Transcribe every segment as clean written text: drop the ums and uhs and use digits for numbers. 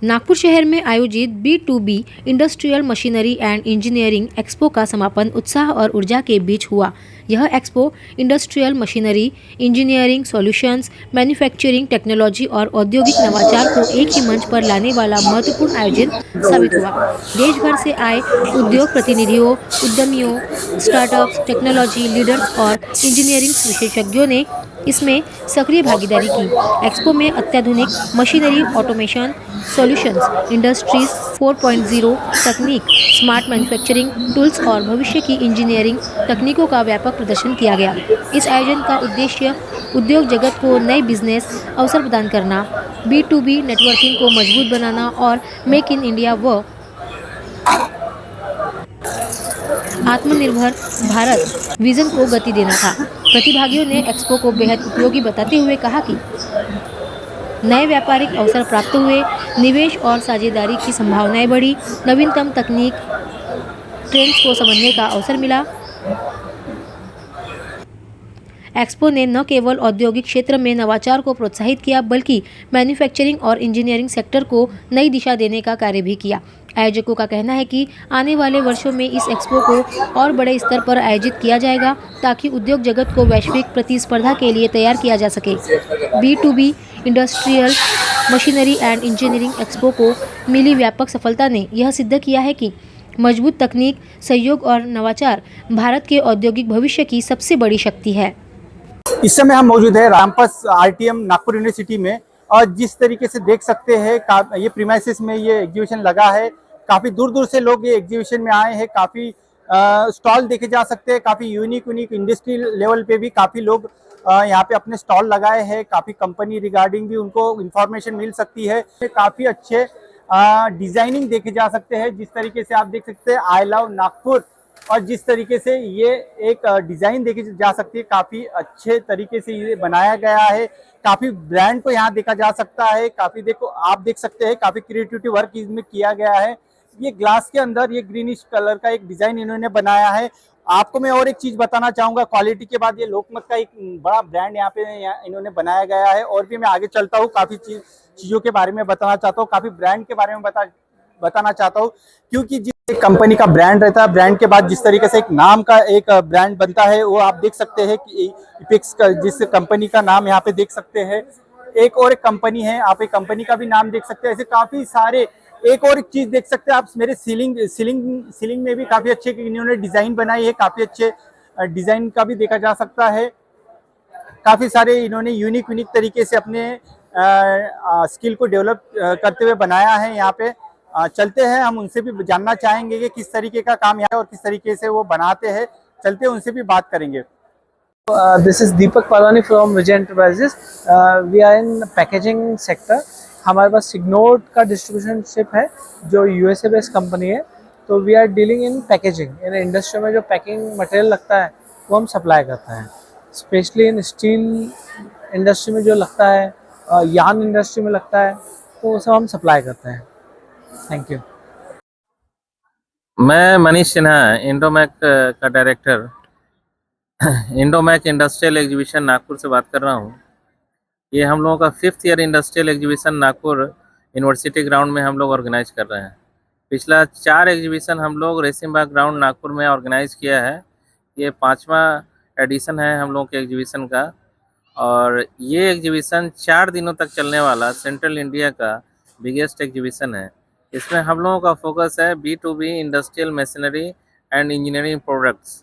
नागपुर शहर में आयोजित B2B industrial machinery and engineering expo का समापन उत्साह और ऊर्जा के बीच हुआ। यह expo industrial machinery, engineering solutions, manufacturing technology और औद्योगिक नवाचार को एक ही मंच पर लाने वाला महत्वपूर्ण आयोजन साबित हुआ। देश भर से आए उद्योग प्रतिनिधियों, उद्यमियों, स्टार्टअप्स, टेक्नोलॉजी लीडर्स और इंजीनियरिंग विशेषज्ञों ने इसमें सक्रिय भागीदारी की। एक्सपो में अत्याधुनिक मशीनरी, ऑटोमेशन सॉल्यूशंस, इंडस्ट्रीज 4.0 तकनीक, स्मार्ट मैन्युफैक्चरिंग टूल्स और भविष्य की इंजीनियरिंग तकनीकों का व्यापक प्रदर्शन किया गया। इस आयोजन का उद्देश्य उद्योग जगत को नए बिजनेस अवसर प्रदान करना, B2B नेटवर्किंग को मजबूत बनाना और मेक इन इंडिया व आत्मनिर्भर भारत विजन को गति देना था। प्रतिभागियों ने एक्सपो को बेहद उपयोगी बताते हुए कहा कि नए व्यापारिक अवसर प्राप्त हुए, निवेश और साझेदारी की संभावनाएं बढ़ी, नवीनतम तकनीक ट्रेंड्स को समझने का अवसर मिला। एक्सपो ने न केवल औद्योगिक क्षेत्र में नवाचार को प्रोत्साहित किया, बल्कि मैन्युफैक्चरिंग और इंजीनियरिंग सेक्टर को नई दिशा देने का कार्य भी किया। आयोजकों का कहना है कि आने वाले वर्षों में इस एक्सपो को और बड़े स्तर पर आयोजित किया जाएगा, ताकि उद्योग जगत को वैश्विक प्रतिस्पर्धा के लिए तैयार किया जा सके। B2B industrial machinery and engineering expo को मिली व्यापक सफलता ने यह सिद्ध किया है कि मजबूत तकनीक, सहयोग और नवाचार भारत के औद्योगिक भविष्य की सबसे बड़ी शक्ति है। इस समय हम मौजूद है रामपस RTM नागपुर यूनिवर्सिटी में, और जिस तरीके से देख सकते हैं ये प्रीमाइसेस में ये एग्जीबिशन लगा है। काफी दूर दूर से लोग ये एग्जीबिशन में आए हैं। काफी स्टॉल देखे जा सकते हैं। काफी यूनिक इंडस्ट्री लेवल पे भी काफी लोग यहाँ पे अपने स्टॉल लगाए हैं। काफी कंपनी रिगार्डिंग भी उनको इंफॉर्मेशन मिल सकती है। काफी अच्छे डिजाइनिंग देखे जा सकते हैं। जिस तरीके से आप देख सकते हैं आई लव नागपुर, और जिस तरीके से ये एक डिजाइन देखी जा सकती है, काफी अच्छे तरीके से ये बनाया गया है। काफी ब्रांड को यहाँ देखा जा सकता है। काफी देखो आप देख सकते हैं, काफी क्रिएटिविटी वर्क इसमें किया गया है। ये ग्लास के अंदर ये ग्रीनिश कलर का एक डिजाइन इन्होंने बनाया है। आपको मैं और एक चीज बताना चाहूंगा, क्वालिटी के बाद ये लोकमत का एक बड़ा ब्रांड यहाँ पे इन्होंने बनाया गया है। और भी मैं आगे चलता हूँ, काफी चीजों के बारे में बताना चाहता हूँ, काफी ब्रांड के बारे में बताना चाहता हूँ। क्योंकि जिस कंपनी का ब्रांड रहता है, ब्रांड के बाद जिस तरीके से एक नाम का एक ब्रांड बनता है, वो आप देख सकते हैं कि इपिक्स का जिस कंपनी का नाम यहाँ पे देख सकते हैं। एक और एक कंपनी है, आप एक कंपनी का भी नाम देख सकते हैं। ऐसे काफी सारे एक और एक चीज देख सकते हैं आप, मेरे सीलिंग में भी काफी अच्छे इन्होंने डिजाइन बनाई है। काफी अच्छे डिजाइन का भी देखा जा सकता है। काफी सारे इन्होंने यूनिक तरीके से अपने स्किल को डेवलप करते हुए बनाया है। यहाँ पे चलते हैं, हम उनसे भी जानना चाहेंगे कि किस तरीके का काम यहाँ और किस तरीके से वो बनाते हैं। चलते हैं, उनसे भी बात करेंगे। This is Deepak Palwani from Vijay Enterprises. We are in packaging sector. हमारे पास सिग्नोट का डिस्ट्रीब्यूशनशिप है, जो USA बेस्ड कंपनी है। तो we are dealing in packaging. इन इंडस्ट्री में जो पैकिंग मटेरियल लगता है वो हम सप्लाई करते हैं। स्पेशली इन स्टील इंडस्ट्री में जो लगता है, यार्न इंडस्ट्री में लगता है, तो वो सब हम सप्लाई करते हैं। Thank you. मैं मनीष सिन्हा, इंडोमैक का डायरेक्टर, इंडोमैक इंडस्ट्रियल एग्जीबिशन नागपुर से बात कर रहा हूँ। ये हम लोगों का 5th year industrial exhibition Nagpur university ground में हम लोग ऑर्गेनाइज कर रहे हैं। पिछला 4 एग्जीबिशन हम लोग रेसिमबाग ग्राउंड नागपुर में ऑर्गेनाइज किया है। ये 5वां एडिशन है हम लोगों के एग्जीबिशन का, और ये एग्जीबिशन 4 दिनों तक चलने वाला सेंट्रल इंडिया का बिगेस्ट एग्जीबिशन है। इसमें हम लोगों का फोकस है B2B industrial machinery and engineering products,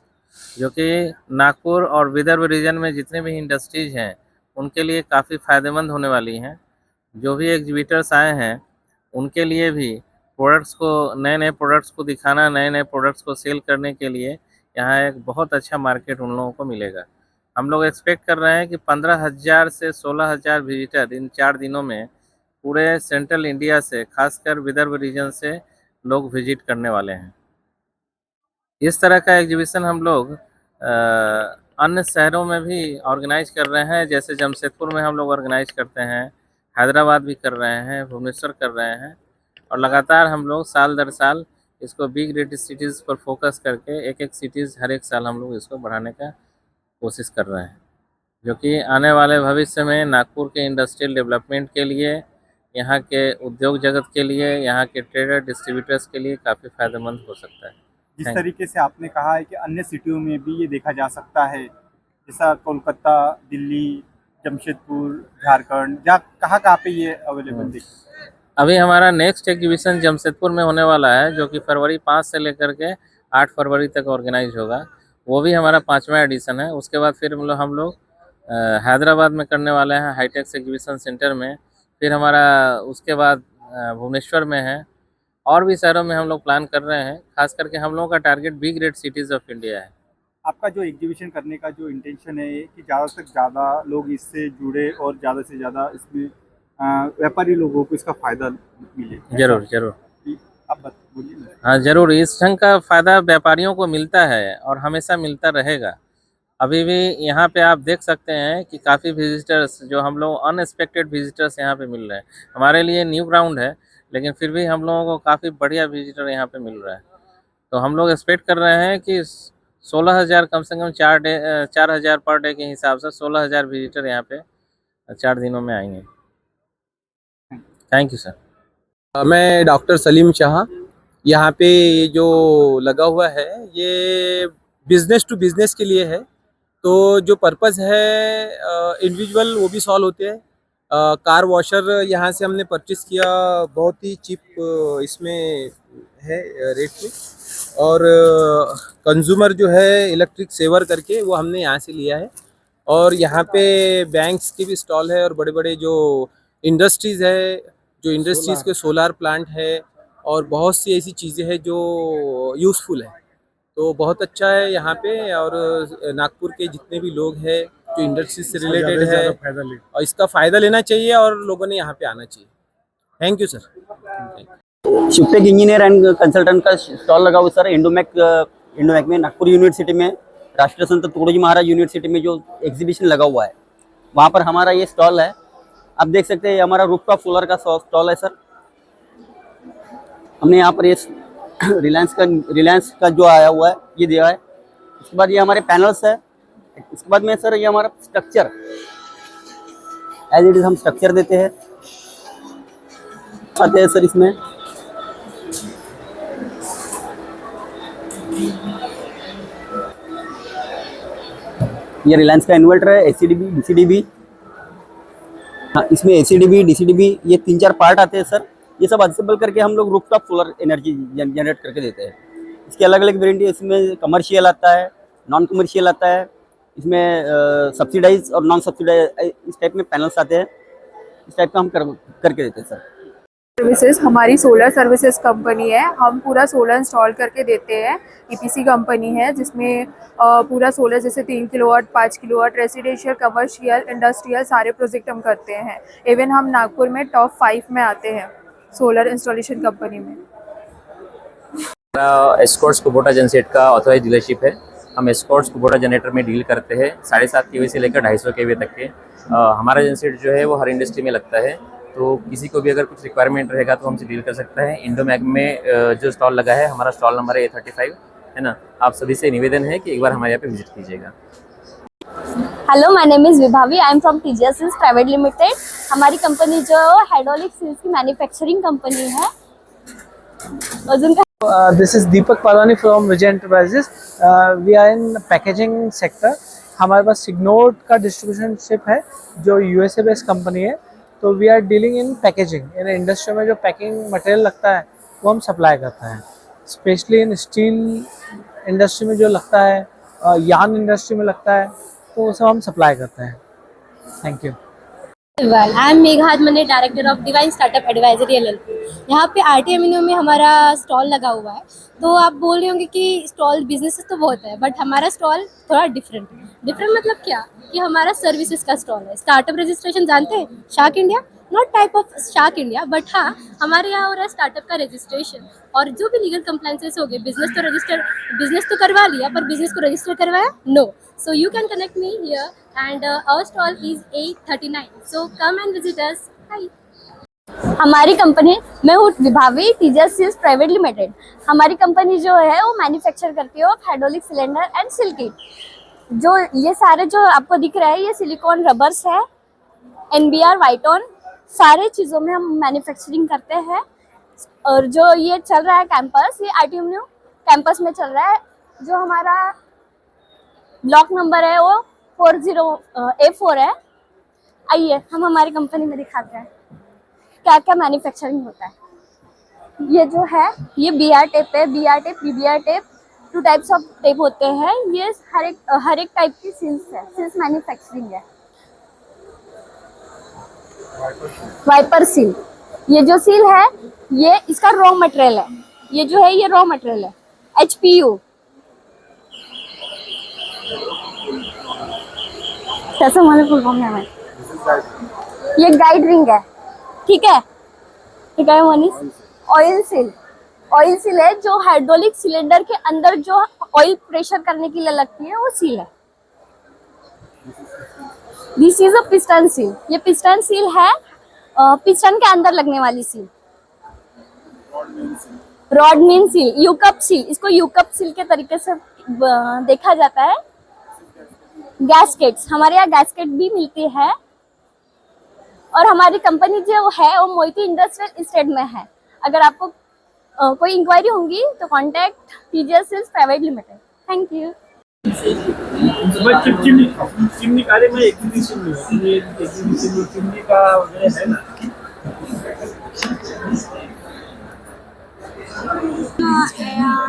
जो कि नागपुर और विदर्भ रीजन में जितने भी इंडस्ट्रीज हैं उनके लिए काफ़ी फ़ायदेमंद होने वाली हैं। जो भी एग्जीबिटर्स आए हैं उनके लिए भी प्रोडक्ट्स को, नए प्रोडक्ट्स को दिखाना, नए प्रोडक्ट्स को सेल करने के लिए यहाँ एक बहुत अच्छा मार्केट उन लोगों को मिलेगा। हम लोग एक्सपेक्ट कर रहे हैं कि 15,000 से 16,000 विजिटर इन 4 दिनों में पूरे सेंट्रल इंडिया से, खासकर विदर्भ रीजन से लोग विजिट करने वाले हैं। इस तरह का एग्जीबिशन हम लोग अन्य शहरों में भी ऑर्गेनाइज कर रहे हैं। जैसे जमशेदपुर में हम लोग ऑर्गेनाइज करते हैं, हैदराबाद भी कर रहे हैं, भुवनेश्वर कर रहे हैं, और लगातार हम लोग साल दर साल इसको बिग रेड सिटीज़ पर फोकस करके एक सिटीज़ हर एक साल हम लोग इसको बढ़ाने का कोशिश कर रहे हैं, जो कि आने वाले भविष्य में नागपुर के इंडस्ट्रियल डेवलपमेंट के लिए, यहाँ के उद्योग जगत के लिए, यहाँ के ट्रेडर डिस्ट्रीब्यूटर्स के लिए काफ़ी फायदेमंद हो सकता है। जिस Thank you. तरीके से आपने कहा है कि अन्य सिटियों में भी ये देखा जा सकता है, जैसा कोलकाता, दिल्ली, जमशेदपुर, झारखंड, जहाँ कहाँ पे ये अवेलेबल दिख अभी हमारा नेक्स्ट एग्जीबिशन जमशेदपुर में होने वाला है, जो कि फरवरी 5 से लेकर के 8 फरवरी तक ऑर्गेनाइज होगा। वो भी हमारा 5वां एडिशन है। उसके बाद फिर हम लोग हैदराबाद में करने वाले हैं हाईटेक्स एग्जीबिशन सेंटर में। फिर हमारा उसके बाद भुवनेश्वर में है, और भी शहरों में हम लोग प्लान कर रहे हैं। खास करके हम लोगों का target B grade cities of India है। आपका जो एग्जीबिशन करने का जो इंटेंशन है कि ज़्यादा से ज़्यादा लोग इससे जुड़े और ज़्यादा से ज़्यादा इसमें व्यापारी लोगों को इसका फ़ायदा मिले। ज़रूर ज़रूर। आप बोलिए ना। हाँ ज़रूर, इस ढंग का फ़ायदा व्यापारियों को मिलता है और हमेशा मिलता रहेगा। अभी भी यहाँ पे आप देख सकते हैं कि काफ़ी विजिटर्स, जो हम लोग अनएक्सपेक्टेड विजिटर्स यहाँ पे मिल रहे हैं। हमारे लिए न्यू ग्राउंड है, लेकिन फिर भी हम लोगों को काफ़ी बढ़िया विजिटर यहाँ पे मिल रहा है। तो हम लोग एक्सपेक्ट कर रहे हैं कि 16,000 कम से कम 4,000 पर डे के हिसाब से 16,000 विजिटर यहाँ पे 4 दिनों में आएंगे। Thank you sir. मैं डॉक्टर सलीम शाह। यहाँ पे ये जो लगा हुआ है ये बिजनेस टू बिजनेस के लिए है। तो जो पर्पस है इंडिविजुअल वो भी सॉल्व होते हैं। कार वॉशर यहाँ से हमने परचेस किया, बहुत ही चीप इसमें है रेट में। और कंज्यूमर जो है इलेक्ट्रिक सेवर करके वो हमने यहाँ से लिया है। और यहाँ पे बैंक्स के भी स्टॉल है और बड़े बड़े जो इंडस्ट्रीज़ है, जो इंडस्ट्रीज़ के सोलार प्लांट है और बहुत सी ऐसी चीज़ें हैं जो यूज़फुल है। तो बहुत अच्छा है यहाँ पे। और नागपुर के जितने भी लोग हैं जो इंडस्ट्री से रिलेटेड है और इसका फ़ायदा लेना चाहिए और लोगों ने यहाँ पे आना चाहिए। Thank you sir. Shivtech engineer and consultant का स्टॉल लगा हुआ सर इंडोमैक में नागपुर यूनिवर्सिटी में, राष्ट्रीय संत तुकडोजी महाराज यूनिवर्सिटी में जो एग्जीबिशन लगा हुआ है वहाँ पर हमारा ये स्टॉल है। आप देख सकते हैं हमारा रूफटॉप सोलर का स्टॉल है सर। हमने यहाँ पर ये रिलायंस का जो आया हुआ है ये दिया है। इसके बाद ये हमारे पैनल्स है। इसके बाद में सर ये हमारा स्ट्रक्चर एज इट इज हम स्ट्रक्चर देते हैं आते हैं सर। इसमें ये रिलायंस का इन्वर्टर है, एसीडीबी डीसीडीबी। हाँ, इसमें एसीडीबी डीसीडीबी ये 3-4 पार्ट आते हैं सर। ये सब असेंबल करके हम लोग रूफटॉप सोलर एनर्जी जनरेट करके देते हैं। इसके अलग अलग वेरिएंट है। इसमें कमर्शियल आता है, नॉन कमर्शियल आता है, इसमें सब्सिडाइज और नॉन सब्सिडाइज इस टाइप में पैनल्स आते हैं। इस टाइप का हम करके देते हैं सर। सर्विसेज हमारी सोलर सर्विसेज कंपनी है। हम पूरा सोलर इंस्टॉल करके देते हैं। ईपीसी कंपनी है जिसमें पूरा सोलर जैसे 3 kilowatt, 5 kilowatt, residential, commercial, industrial सारे प्रोजेक्ट हम करते हैं। इवन हम नागपुर में टॉप 5 में आते हैं सोलर इंस्टॉलेशन कंपनी में। एस्कॉर्ट्स कुबोटा जनसेट का ऑथराइज डीलरशिप है। हम एस्कॉर्ट्स कुबोटा जनरेटर में डील करते हैं 7.5 केवी से लेकर 250 केवी तक के। हमारा जनसेट जो है वो हर इंडस्ट्री में लगता है। तो किसी को भी अगर कुछ रिक्वायरमेंट रहेगा तो हमसे डील कर सकता है। इंडोमैग में जो स्टॉल लगा है, हमारा स्टॉल नंबर है A35, है ना। आप सभी से निवेदन है कि एक बार हमारे यहाँ पे विजिट कीजिएगा। Hello, my name is Vibhavi. I am from TGS seals private limited. हमारी कंपनी जो हाइड्रोलिक सील्स की मैन्युफैक्चरिंग कंपनी है। This is Deepak Palani from Vijay enterprises. We are in packaging sector. हमारे पास सिग्नोट का डिस्ट्रीब्यूशनशिप है जो यूएसए बेस्ड कंपनी है। तो we are dealing in packaging. इन इंडस्ट्री में जो पैकिंग मटेरियल लगता है वो हम सप्लाई करते हैं। स्पेशली इन स्टील इंडस्ट्री में जो लगता है, यार्न इंडस्ट्री में लगता है, तो वो सब हम सप्लाई करते हैं। Thank you. I am Megha Hathmane, director of divine startup advisory LLP। यहाँ पे RT अमीनो में हमारा स्टॉल लगा हुआ है। तो आप बोल रहे होंगे कि स्टॉल बिजनेसेस तो बहुत है, बट हमारा स्टॉल थोड़ा डिफरेंट मतलब क्या कि हमारा सर्विसेज का स्टॉल है। स्टार्टअप रजिस्ट्रेशन जानते हैं, shark India, not type of shark India, but हाँ हमारे यहाँ हो रहा है स्टार्टअप का रजिस्ट्रेशन और जो भी लीगल कंप्लाइंसेस हो गए। बिजनेस तो करवा लिया, पर बिजनेस को रजिस्टर करवाया no. So you can connect me here and our stall is A39। So come and visit us. Hi, हमारी कंपनी, मैं हूँ Vibhavi, TGS seals private limited. हमारी कंपनी जो है वो मैन्युफैक्चर करती है hydraulic cylinder and seal kit. जो ये सारे जो आपको दिख रहा है ये सिलिकॉन रबर्स है, NBR वाइटॉन सारे चीज़ों में हम मैन्युफैक्चरिंग करते हैं। और जो ये चल रहा है कैंपस, ये आरटीएम न्यू कैंपस में चल रहा है। जो हमारा ब्लॉक नंबर है वो 40A4 है। आइए हम हमारी कंपनी में दिखाते हैं क्या क्या मैन्युफैक्चरिंग होता है। ये जो है ये BR टेप है, BR tape, PBR tape, 2 types of tape होते हैं। ये हर एक टाइप की सील्स है, सील्स मैन्युफैक्चरिंग है। वाइपर सील, ये जो सील है ये इसका रॉ मटेरियल है। ये जो है ये रॉ मटेरियल है, HPU। कैसे मैंने फुल फॉर्म है, ये गाइड रिंग है, ठीक है Manish. Oil seal, oil seal है जो हाइड्रोलिक सिलेंडर के अंदर जो ऑयल प्रेशर करने के लिए लगती है वो सील है। This is a piston seal, ये पिस्टन सील है, पिस्टन के अंदर लगने वाली seal. Rod main seal, U cup seal, इसको यूकप सील के तरीके से देखा जाता है। गैस्केट्स, हमारे यहाँ गैस्केट भी मिलती है। और हमारी कंपनी जो है वो मोहिती इंडस्ट्रियल इस्टेट में है। अगर आपको कोई इंक्वायरी होंगी तो contact TGS Seals private limited. Thank you. Chimney काले में एग्जीबिशन में चिमनी का है ना।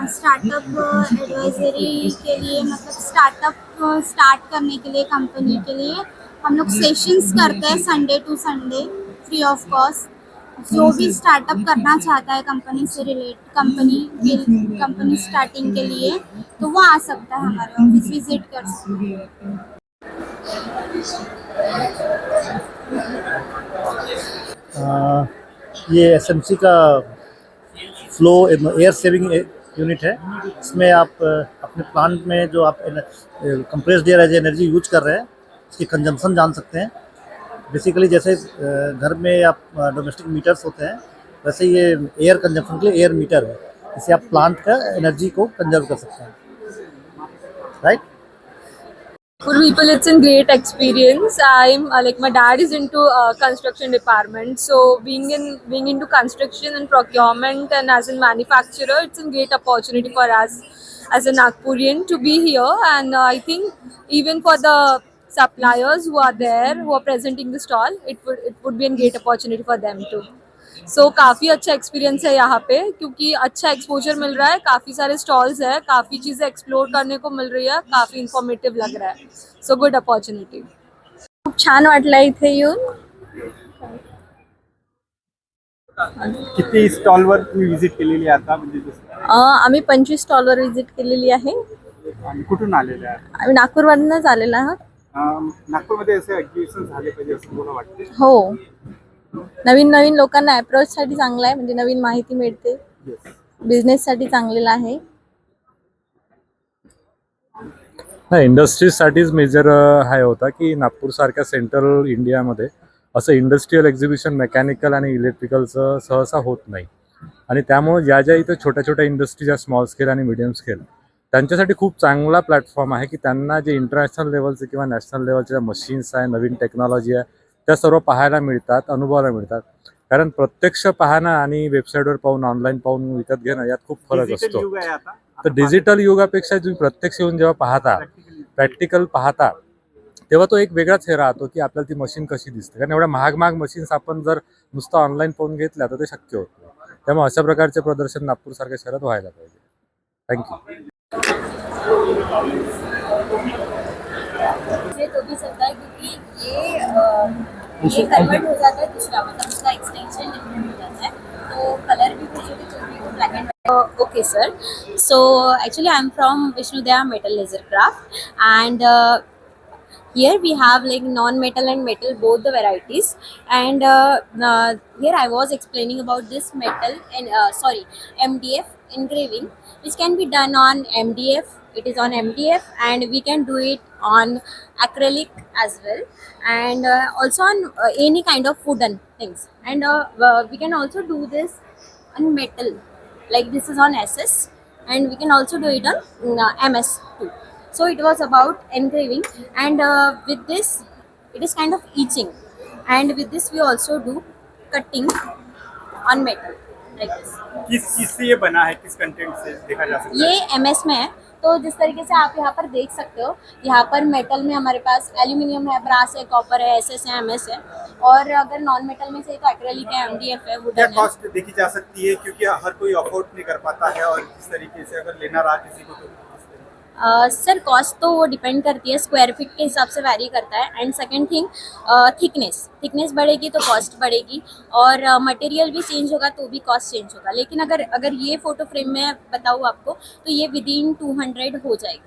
स्टार्टअप एडवाइजरी के लिए, मतलब स्टार्टअप स्टार्ट करने के लिए कंपनी के लिए हम लोग सेशंस करते हैं Sunday to Sunday free of cost. जो भी स्टार्टअप करना चाहता है कंपनी से रिलेट, कंपनी स्टार्टिंग के लिए, तो वो आ सकता है हमारे ऑफिस, विजिट कर सकते हैं। ये SMC का फ्लो एयर सेविंग यूनिट है। इसमें आप अपने प्लांट में जो आप compressed air as energy use कर रहे हैं उसकी कंजम्पशन जान सकते हैं। बेसिकली जैसे घर में आप डोमेस्टिक मीटर्स होते हैं, वैसे ये एयर कंजम्पशन के लिए एयर मीटर है। इससे आप प्लांट का एनर्जी को कंजर्व कर सकते हैं, right? For people, it's a great experience. I'm like my dad is into construction department, so being into construction and procurement and as a manufacturer, it's a great opportunity for us as a Nagpurian to be here. And I think even for the suppliers who are there, who are presenting the stall, it would be a great opportunity for them too. So काफ़ी अच्छा experience है यहाँ पे, क्योंकि अच्छा exposure मिल रहा है, काफ़ी सारे स्टॉल्स है, काफ़ी चीज़ें एक्सप्लोर करने को मिल रही है, काफ़ी इन्फॉर्मेटिव लग रहा है. So good opportunity. खूप छान वाटलं इथे येऊन. किती स्टॉलवर तुम्ही व्हिजिट केलेली आता? म्हणजे आम्ही 25 स्टॉलवर व्हिजिट केलेली आहे. कुठून आलेले आहे? आम्ही नागपूरवरूनच आलेलो आहोत. नागपूरमध्ये असे एक्झिबिशन झाले पाहिजे असं मला वाटते. हो, नवीन नवीन लोकांना अप्रोचसाठी चांगलं आहे, म्हणजे नवीन माहिती मिळते, बिझनेससाठी चांगलेलं आहे. नाही, इंडस्ट्रीजसाठीच मेजर हा होता की नागपूरसारख्या सेंट्रल इंडियामध्ये असं इंडस्ट्रियल एक्झिबिशन मेकॅनिकल आणि इलेक्ट्रिकलचं सहसा होत नाही. आणि त्यामुळे ज्या ज्या इथं छोट्या छोट्या इंडस्ट्रीज आहे, स्मॉल स्केल आणि मिडियम स्केल, त्यांच्यासाठी खूप चांगला प्लॅटफॉर्म आहे की त्यांना जे इंटरनॅशनल लेवलचे किंवा नॅशनल लेवलच्या मशीन्स आहे, नवीन टेक्नॉलॉजी आहे, त्या सर्व पाहायला मिळतात, अनुभवायला मिळतात. कारण प्रत्यक्ष पाहणं आणि वेबसाईटवर पाहून, ऑनलाईन पाहून विकत घेणं यात खूप फरक असतो. तर डिजिटल युगापेक्षा तुम्ही प्रत्यक्ष येऊन जेव्हा पाहता, प्रॅक्टिकल पाहता, तेव्हा तो एक वेगळाच हे राहतो की आपल्याला ती मशीन कशी दिसते. कारण एवढ्या महाग महाग मशीन्स आपण जर नुसतं ऑनलाईन पाहून घेतल्या तर ते शक्य होत नाही. त्यामुळे अशा प्रकारचे प्रदर्शन नागपूरसारख्या शहरात व्हायला पाहिजे. थँक्यू. ये तो भी चलता है क्योंकि ये कन्वर्ट हो जाता है दूसरा, मतलब उसका एक्सटेंशन डिफरेंट हो जाता है, तो कलर भी कुछ black and white. Okay sir, so actually I am from Vishnudaya metal laser craft and here we have like non-metal and metal, both the varieties. And here I was explaining about this metal and MDF engraving, which can be done on MDF. It is on MDF and we can do it on acrylic as well, and also on any kind of wooden things. And we can also do this on metal, like this is on SS, and we can also do it on MS too. So it was about engraving, and with this it is kind of etching, and with this we also do cutting on metal like this. किस चीज से ये बना है, किस content से देखा जा सकता है? ये MS में है। तो जिस तरीके से आप यहाँ पर देख सकते हो, यहाँ पर मेटल में हमारे पास एल्यूमिनियम है, ब्रास है, कॉपर है, SS है, MS है, और अगर नॉन मेटल में से तो एक्रेलिक है, MDF है, क्या वुडन है। कॉस्ट देखी जा सकती है, क्योंकि हर कोई अफोर्ड नहीं कर पाता है, और इस तरीके से अगर लेना रहा किसी को तो सर कॉस्ट तो वो डिपेंड करती है, स्क्वायर फीट के हिसाब से वैरी करता है। एंड सेकंड थिंग, थिकनेस बढ़ेगी तो कॉस्ट बढ़ेगी, और मटेरियल भी चेंज होगा तो भी कॉस्ट चेंज होगा। लेकिन अगर ये फ़ोटो फ्रेम में बताऊँ आपको तो ये विदिन 200 हो जाएगी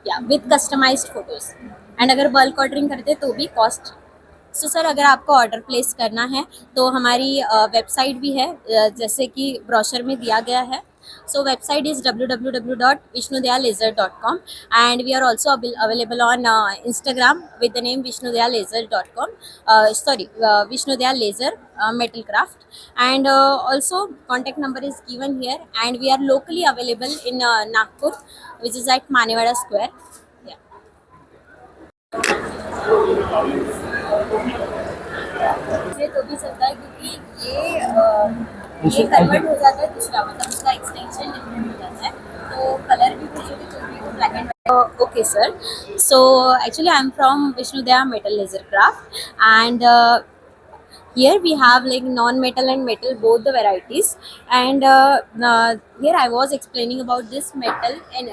या विद कस्टमाइज्ड फोटोज़। एंड अगर बल्क ऑर्डरिंग करते तो भी कॉस्ट। सो सर अगर आपको ऑर्डर प्लेस करना है तो हमारी वेबसाइट भी है, जैसे कि ब्रोशर में दिया गया है। So website is www.vishnudayalaser.com, and we are also available on Instagram with the name vishnudayalaser.com. Vishnudaya Laser Metal Craft, and also contact number is given here, and we are locally available in Nagpur, which is at Manewada Square. Yeah. ये तो भी चलता है क्योंकि ये convert हो जाता है दूसरा, मतलब उसका एक्सटेंशन डिफरेंट हो जाता है, तो कलर भी भेजोगे तो भी वो black and white. Okay sir, so actually I am from Vishnudaya metal laser craft, and here we have like non-metal and metal, both the varieties, and here I was explaining about this metal and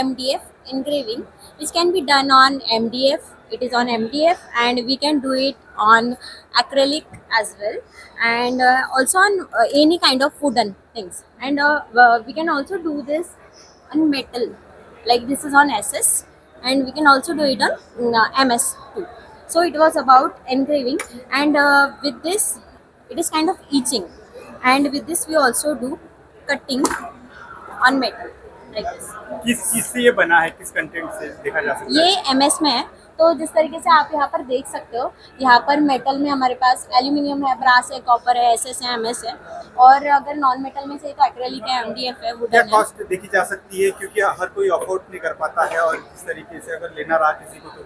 MDF engraving, which can be done on MDF. It is on MDF, and we can do it on acrylic as well, and also on any kind of wooden things, and we can also do this on metal, like this is on SS, and we can also do it on MS too. So it was about engraving, and with this it is kind of etching, and with this we also do cutting on metal like this. किस चीज से ये बना है, किस content से देखा जा सकता है? ये MS में है। तो जिस तरीके से आप यहाँ पर देख सकते हो, यहाँ पर मेटल में हमारे पास एल्यूमिनियम है, ब्रास है, कॉपर है, SS है, MS है, और अगर नॉन मेटल में से तो एक्रेलिक है, MDF है, वुडन क्या है। कॉस्ट देखी जा सकती है, क्योंकि हर कोई अफोर्ड नहीं कर पाता है, और इस तरीके से अगर लेना रहा किसी को तो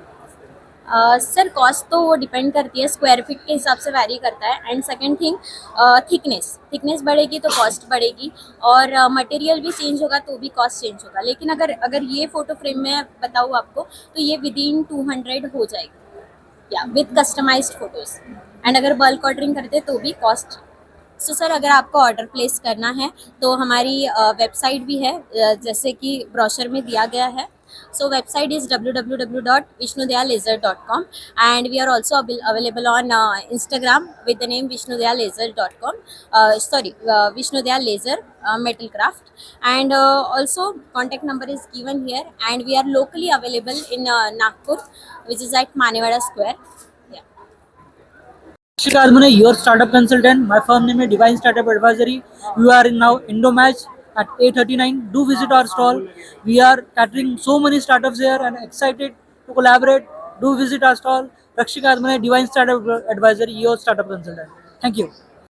सर कॉस्ट तो वो डिपेंड करती है, स्क्वायर फीट के हिसाब से वैरी करता है। एंड सेकंड थिंग, थिकनेस बढ़ेगी तो कॉस्ट बढ़ेगी, और मटेरियल भी चेंज होगा तो भी कॉस्ट चेंज होगा। लेकिन अगर ये फ़ोटो फ्रेम में बताऊँ आपको तो ये विदिन 200 हो जाएगी या विद कस्टमाइज्ड फोटोज़। एंड अगर बल्क ऑर्डरिंग करते तो भी कॉस्ट। सो सर अगर आपको ऑर्डर प्लेस करना है तो हमारी वेबसाइट भी है, जैसे कि ब्रोशर में दिया गया है। So website is www.vishnudayalaser.com, and we are also available on Instagram with the name vishnudayalaser.com. Vishnudaya Laser Metal Craft, and also contact number is given here, and we are locally available in Nagpur, which is at Manewada Square. Shikar, your startup consultant. My firm name is Divine Startup Advisory. You are in now Indomatch at A39. Do visit our stall. We are catering so many startups here and excited to collaborate. Do visit our stall. Rakshika Admane, Divine Startup Advisory, your startup consultant. Thank you.